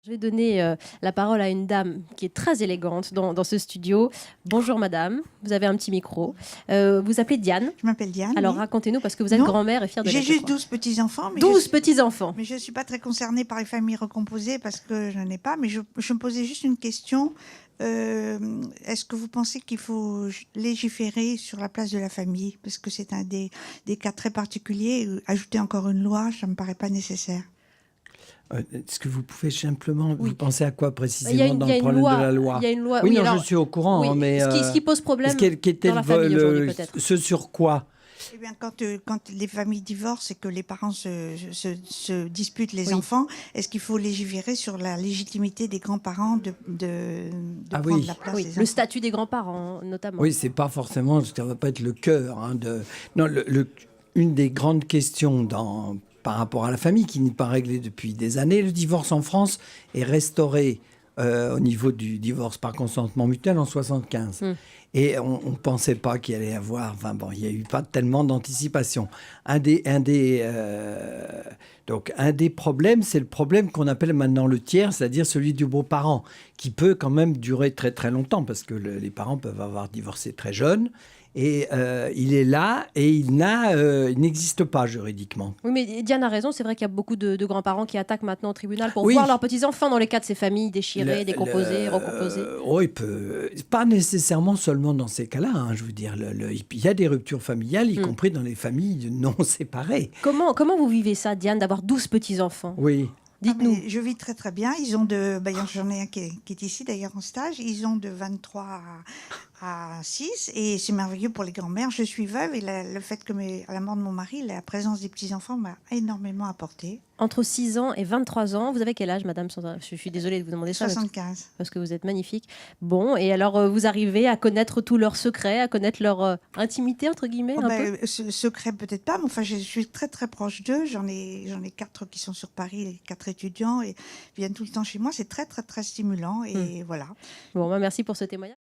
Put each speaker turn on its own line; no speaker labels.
Je vais donner la parole à une dame qui est très élégante dans ce studio. Bonjour madame, vous avez un petit micro. Vous appelez Diane.
Je m'appelle Diane.
Alors
oui.
racontez-nous, parce que vous êtes grand-mère et fière de l'être.
J'ai juste 12 petits-enfants.
12 petits-enfants.
Mais je ne suis pas très concernée par les familles recomposées parce que je n'en ai pas. Mais je me posais juste une question. Est-ce que vous pensez qu'il faut légiférer sur la place de la famille? Parce que c'est un des cas très particuliers. Ajouter encore une loi, ça ne me paraît pas nécessaire.
Est-ce que vous pouvez simplement,
Oui.
vous pensez à quoi précisément dans le problème de la loi?
Il y a une loi.
Oui,
oui,
non,
alors,
je suis au courant,
oui,
mais
ce qui pose problème
qu'était
dans la famille aujourd'hui, peut-être.
ce sur quoi?
Eh bien, quand les familles divorcent et que les parents se disputent les
Oui.
enfants, est-ce qu'il faut légiférer sur la légitimité des grands-parents de prendre la place
Oui,
des
le
enfants?
statut des grands-parents, notamment.
Oui, c'est pas forcément, ça va pas être le cœur. Hein, non, une des grandes questions par rapport à la famille qui n'est pas réglée depuis des années, le divorce en France est restauré au niveau du divorce par consentement mutuel en 75. Et on ne pensait pas qu'il allait y avoir... Enfin bon, il n'y a eu pas tellement d'anticipation. Un des problèmes, c'est le problème qu'on appelle maintenant le tiers, c'est-à-dire celui du beau-parent, qui peut quand même durer très très longtemps, parce que les parents peuvent avoir divorcé très jeunes. Et il est là et il n'existe pas juridiquement.
Oui, mais Diane a raison. C'est vrai qu'il y a beaucoup de grands-parents qui attaquent maintenant au tribunal pour
Oui.
voir leurs petits-enfants dans les cas de ces familles déchirées, décomposées, recomposées.
Oui, pas nécessairement seulement dans ces cas-là. Hein, je veux dire, il y a des ruptures familiales, y compris dans les familles non séparées.
Comment vous vivez ça, Diane, d'avoir 12 petits-enfants?
Oui.
Dites-nous.
Je vis très très bien. Ils ont j'en ai un qui est ici d'ailleurs en stage. Ils ont de 23 à 6 et c'est merveilleux pour les grands-mères. Je suis veuve et le fait que à la mort de mon mari, la présence des petits-enfants m'a énormément apporté.
Entre 6 ans et 23 ans, vous avez quel âge, madame? Je suis désolée de vous demander ça.
75.
Parce que vous êtes magnifique. Bon, et alors vous arrivez à connaître tous leurs secrets, à connaître leur intimité, entre guillemets, un peu?
Secret peut-être pas, mais enfin je suis très très proche d'eux. J'en ai 4 qui sont sur Paris, les 4 étudiants et viennent tout le temps chez moi. C'est très très très stimulant et voilà.
Bon, merci pour ce témoignage.